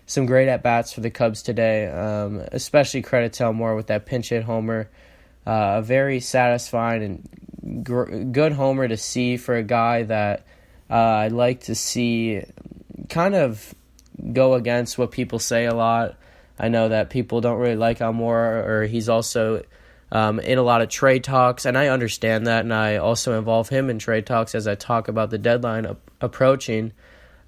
some great at-bats for the Cubs today, especially credit to Elmore with that pinch hit homer. A very satisfying and good homer to see for a guy that I'd like to see kind of go against what people say a lot. I know that people don't really like Elmore, or he's also in a lot of trade talks, and I understand that, and I also involve him in trade talks as I talk about the deadline approaching.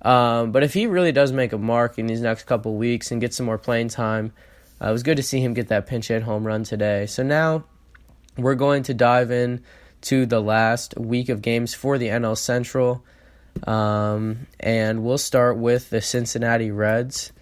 But if he really does make a mark in these next couple weeks and get some more playing time, it was good to see him get that pinch hit home run today. So now we're going to dive in to the last week of games for the NL Central, and we'll start with the Cincinnati Reds.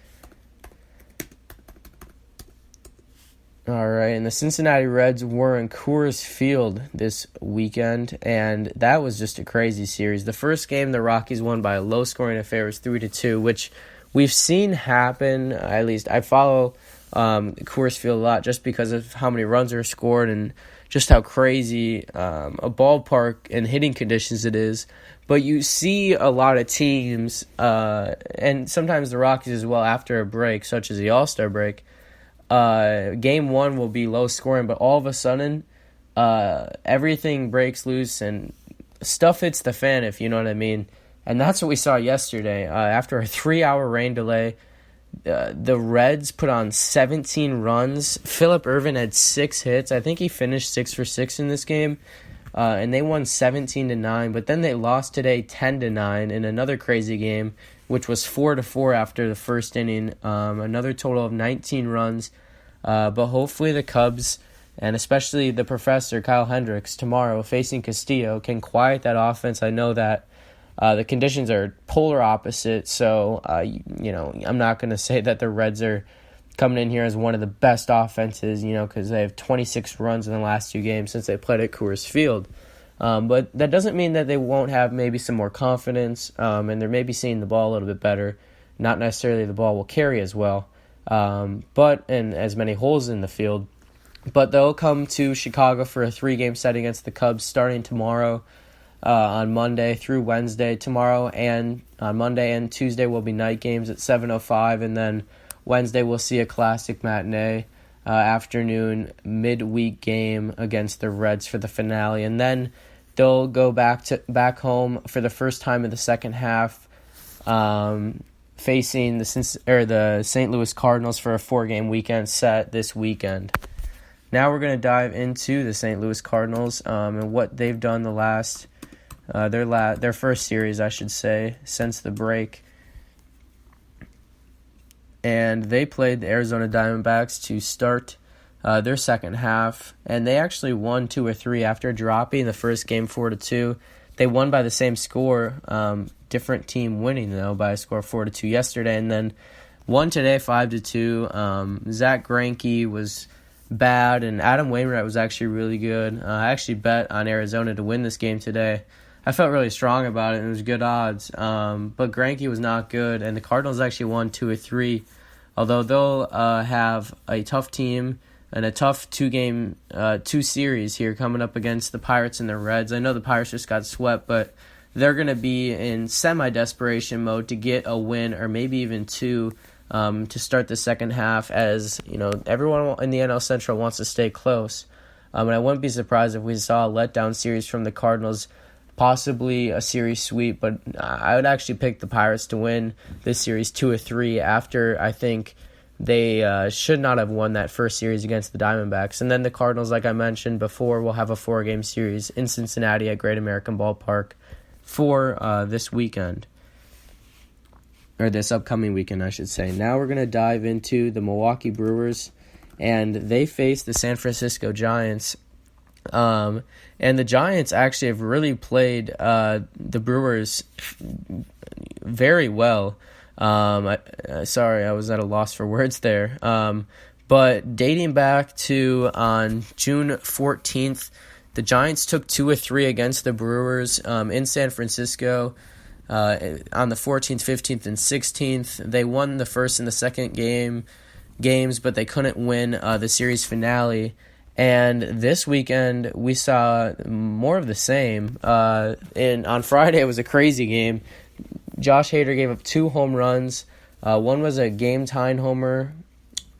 All right, and the Cincinnati Reds were in Coors Field this weekend, and that was just a crazy series. The first game, the Rockies won by a low-scoring affair. It was 3-2, which we've seen happen. At least I follow Coors Field a lot just because of how many runs are scored and just how crazy a ballpark and hitting conditions it is. But you see a lot of teams, and sometimes the Rockies as well, after a break, such as the All-Star break, game one will be low scoring, but all of a sudden, everything breaks loose and stuff hits the fan, if you know what I mean. And that's what we saw yesterday. After a 3-hour rain delay, the Reds put on 17 runs. Phillip Ervin had 6 hits. I think he finished 6 for 6 in this game. And they won 17-9, but then they lost today 10-9 in another crazy game, which was 4-4 after the first inning. Another total of 19 runs. But hopefully the Cubs, and especially the professor, Kyle Hendricks, tomorrow facing Castillo, can quiet that offense. I know that the conditions are polar opposite, so I'm not going to say that the Reds are coming in here as one of the best offenses, because they have 26 runs in the last 2 games since they played at Coors Field. But that doesn't mean that they won't have maybe some more confidence, and they're maybe seeing the ball a little bit better. Not necessarily the ball will carry as well, and as many holes in the field. But they'll come to Chicago for a 3-game set against the Cubs starting tomorrow on Monday through Wednesday. Tomorrow and on Monday and Tuesday will be night games at 7:05, and then Wednesday we'll see a classic matinee afternoon midweek game against the Reds for the finale, and then they'll go back home for the first time in the second half, facing the St. Louis Cardinals for a 4-game weekend set this weekend. Now we're going to dive into the St. Louis Cardinals and what they've done the last their first series, I should say, since the break. And they played the Arizona Diamondbacks to start their second half, and they actually won 2 or 3 after dropping the first game 4-2. They won by the same score, different team winning though by a score of 4-2 yesterday, and then won today 5-2. Zach Greinke was bad, and Adam Wainwright was actually really good. I actually bet on Arizona to win this game today. I felt really strong about it, and it was good odds. But Greinke was not good, and the Cardinals actually won 2 or 3. Although they'll have a tough team and a tough 2 series here coming up against the Pirates and the Reds. I know the Pirates just got swept, but they're going to be in semi-desperation mode to get a win or maybe even 2 to start the second half, as everyone in the NL Central wants to stay close. And I wouldn't be surprised if we saw a letdown series from the Cardinals, possibly a series sweep, but I would actually pick the Pirates to win this series 2 or 3 after I think they should not have won that first series against the Diamondbacks. And then the Cardinals, like I mentioned before, will have a 4-game series in Cincinnati at Great American Ballpark for this weekend. Or this upcoming weekend, I should say. Now we're going to dive into the Milwaukee Brewers, and they face the San Francisco Giants. And the Giants actually have really played the Brewers very well. Sorry, I was at a loss for words there. But dating back to on June 14th, the Giants took 2 or 3 against the Brewers in San Francisco on the 14th, 15th, and 16th. They won the first and the second games, but they couldn't win the series finale. And this weekend, we saw more of the same. On Friday, it was a crazy game. Josh Hader gave up 2 home runs One was a game-tying homer.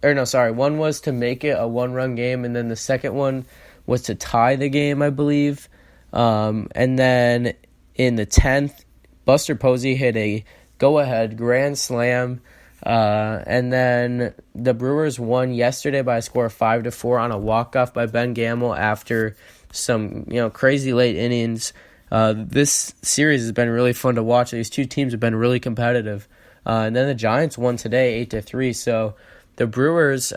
One was to make it a one-run game, and then the second one was to tie the game, I believe. And then in the 10th, Buster Posey hit a go-ahead grand slam. And then the Brewers won yesterday by a score of 5-4 on a walk-off by Ben Gamel after some crazy late innings. This series has been really fun to watch. These two teams have been really competitive. And then the Giants won today 8-3. So the Brewers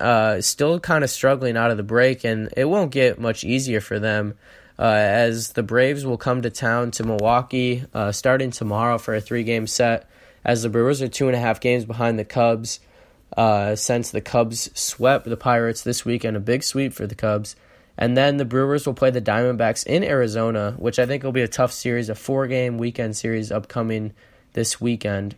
still kind of struggling out of the break, and it won't get much easier for them as the Braves will come to town to Milwaukee starting tomorrow for a 3-game set, as the Brewers are 2.5 games behind the Cubs since the Cubs swept the Pirates this weekend, a big sweep for the Cubs. And then the Brewers will play the Diamondbacks in Arizona, which I think will be a tough series, a 4-game weekend series upcoming this weekend.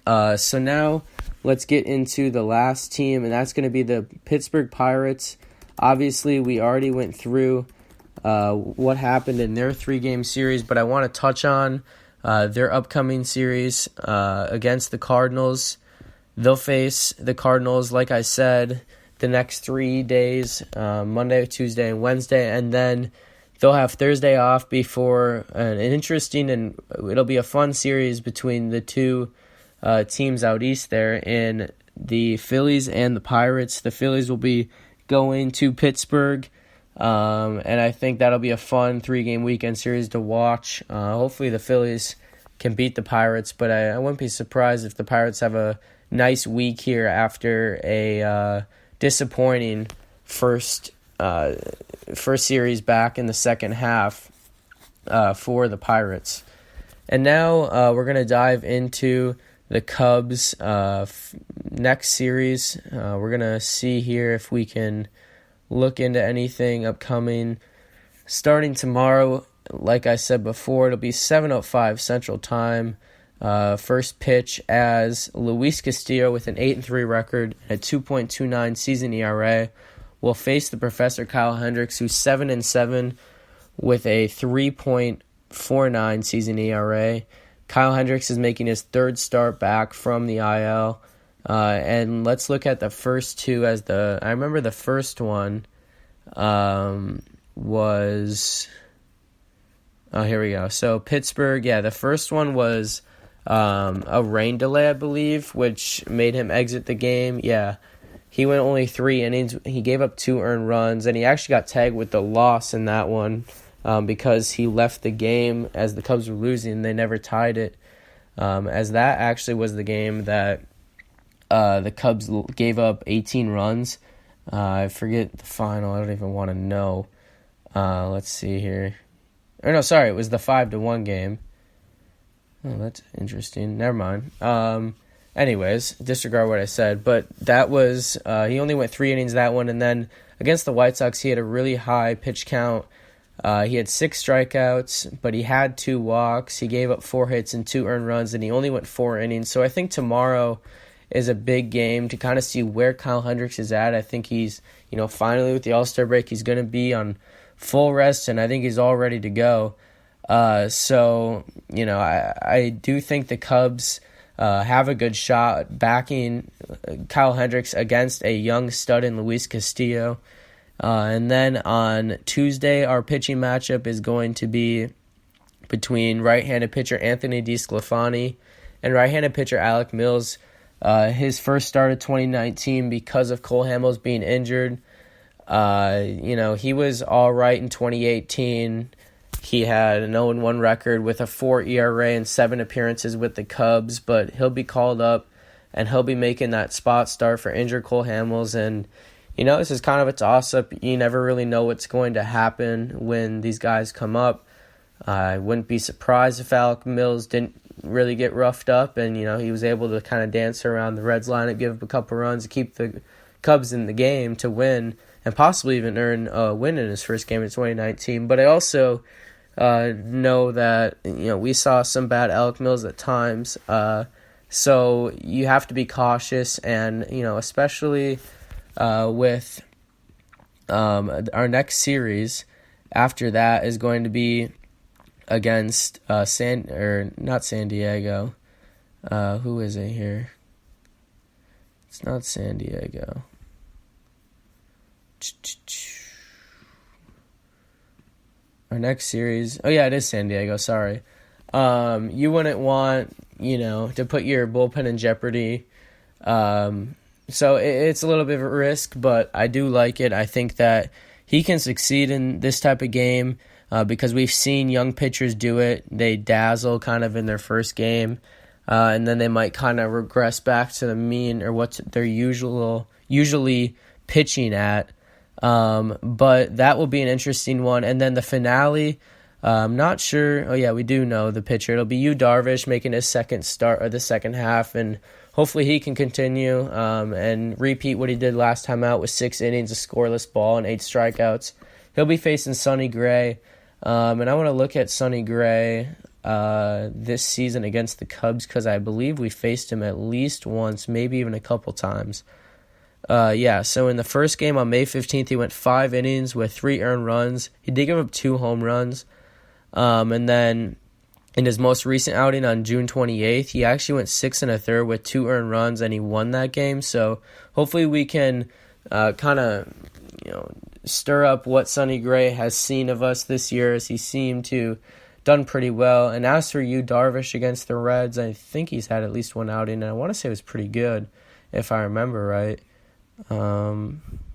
So now let's get into the last team, and that's going to be the Pittsburgh Pirates. Obviously, we already went through what happened in their 3-game series, but I want to touch on their upcoming series against the Cardinals. They'll face the Cardinals, like I said, the next 3 days, Monday, Tuesday, and Wednesday, and then they'll have Thursday off before an interesting and it'll be a fun series between the two teams out east there in the Phillies and the Pirates. The Phillies will be going to Pittsburgh, and I think that'll be a fun 3-game weekend series to watch. Hopefully the Phillies can beat the Pirates, but I wouldn't be surprised if the Pirates have a nice week here after a disappointing first series back in the second half for the Pirates. And now we're going to dive into the Cubs' next series. We're going to see here if we can look into anything upcoming. Starting tomorrow, like I said before, it'll be 7:05 Central Time. First pitch as Luis Castillo with an 8-3 record and a 2.29 season ERA will face the Professor Kyle Hendricks, who's 7-7 with a 3.49 season ERA. Kyle Hendricks is making his third start back from the IL. And let's look at the first two I remember the first one was... Oh, here we go. So Pittsburgh, the first one was a rain delay, I believe, which made him exit the game. Yeah, he went only 3 innings. He gave up 2 earned runs, and he actually got tagged with the loss in that one because he left the game as the Cubs were losing. They never tied it, as that actually was the game that the Cubs gave up 18 runs. I forget the final. I don't even want to know. Let's see here. Or no, sorry, it was the 5-1 game. Oh, that's interesting. Never mind. Anyways, disregard what I said. But that was, he only went 3 innings that one. And then against the White Sox, he had a really high pitch count. He had 6 strikeouts, but he had 2 walks. He gave up 4 hits and 2 earned runs, and he only went 4 innings. So I think tomorrow is a big game to kind of see where Kyle Hendricks is at. I think he's, finally with the All-Star break, he's going to be on full rest, and I think he's all ready to go. So, I do think the Cubs have a good shot backing Kyle Hendricks against a young stud in Luis Castillo. And then on Tuesday, our pitching matchup is going to be between right-handed pitcher Anthony DeSclafani and right-handed pitcher Alec Mills. His first start of 2019 because of Cole Hamels being injured. He was all right in 2018. He had an 0-1 record with a 4 ERA and 7 appearances with the Cubs, but he'll be called up and he'll be making that spot start for injured Cole Hamels. And, this is kind of a toss-up. You never really know what's going to happen when these guys come up. I wouldn't be surprised if Alec Mills didn't really get roughed up and, he was able to kind of dance around the Reds lineup, give up a couple runs to keep the Cubs in the game to win and possibly even earn a win in his first game in 2019. But I also know that, we saw some bad Alec Mills at times. So you have to be cautious and, especially with our next series after that is going to be against not San Diego. Who is it here? It's not San Diego. Our next series. Oh, yeah, it is San Diego. Sorry. You wouldn't want, to put your bullpen in jeopardy. So it's a little bit of a risk, but I do like it. I think that he can succeed in this type of game because we've seen young pitchers do it. They dazzle kind of in their first game, and then they might kind of regress back to the mean or what they're usually pitching at. But that will be an interesting one. And then the finale, I'm not sure. Oh, yeah, we do know the pitcher. It'll be Yu Darvish making his second start of the second half, and hopefully he can continue and repeat what he did last time out with 6 innings, a scoreless ball, and 8 strikeouts. He'll be facing Sonny Gray, and I want to look at Sonny Gray this season against the Cubs because I believe we faced him at least once, maybe even a couple times. So in the first game on May 15th, he went 5 innings with 3 earned runs. He did give up 2 home runs. And then in his most recent outing on June 28th, he actually went 6 1/3 with 2 earned runs, and he won that game. So hopefully we can kind of stir up what Sonny Gray has seen of us this year, as he seemed to done pretty well. And as for Yu Darvish against the Reds, I think he's had at least one outing, and I want to say it was pretty good, if I remember right.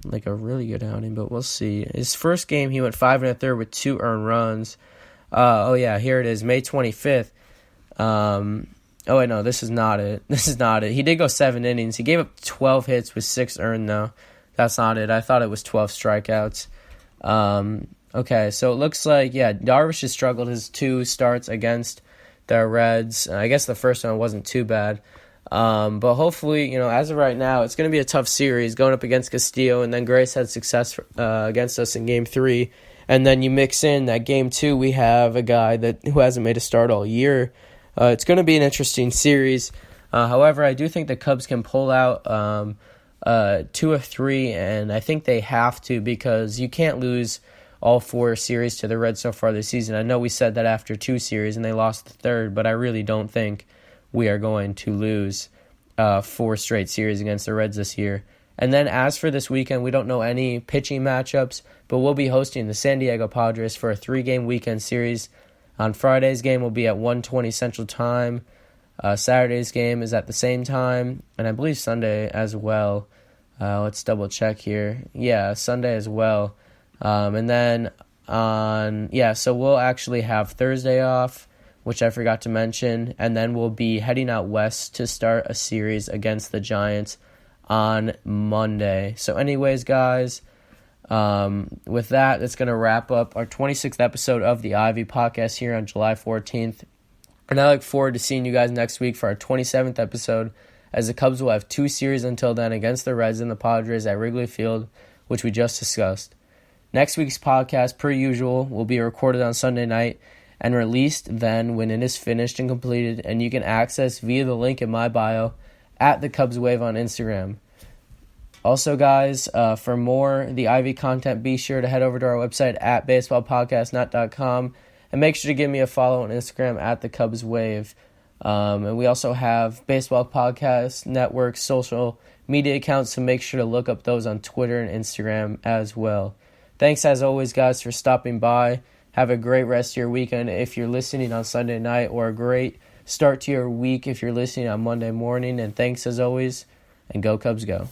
Like a really good outing, but we'll see. His first game, he went 5 1/3 with 2 earned runs. Here it is, May 25th. This is not it. He did go 7 innings. He gave up 12 hits with 6 earned, though. That's not it. I thought it was 12 strikeouts. So it looks like, Darvish has struggled his 2 starts against the Reds. I guess the first one wasn't too bad. But hopefully, as of right now, it's going to be a tough series going up against Castillo, and then Grace had success against us in Game 3. And then you mix in that Game 2, we have a guy who hasn't made a start all year. It's going to be an interesting series. However, I do think the Cubs can pull out 2 of 3, and I think they have to because you can't lose all 4 series to the Reds so far this season. I know we said that after 2 series, and they lost the third, but I really don't think we are going to lose 4 straight series against the Reds this year. And then as for this weekend, we don't know any pitching matchups, but we'll be hosting the San Diego Padres for a 3-game weekend series. On Friday's game will be at 1:20 Central Time. Saturday's game is at the same time, and I believe Sunday as well. Let's double check here. Yeah, Sunday as well. And then so we'll actually have Thursday off, which I forgot to mention, and then we'll be heading out west to start a series against the Giants on Monday. So anyways, guys, with that, that's going to wrap up our 26th episode of the Ivy Podcast here on July 14th. And I look forward to seeing you guys next week for our 27th episode, as the Cubs will have 2 series until then against the Reds and the Padres at Wrigley Field, which we just discussed. Next week's podcast, per usual, will be recorded on Sunday night and released then when it is finished and completed, and you can access via the link in my bio at the Cubs Wave on Instagram. Also, guys, for more The Ivy content, be sure to head over to our website at baseballpodcastnet.com and make sure to give me a follow on Instagram at the Cubs Wave. And we also have Baseball Podcast Network social media accounts, so make sure to look up those on Twitter and Instagram as well. Thanks, as always, guys, for stopping by. Have a great rest of your weekend if you're listening on Sunday night, or a great start to your week if you're listening on Monday morning. And thanks, as always, and go Cubs go.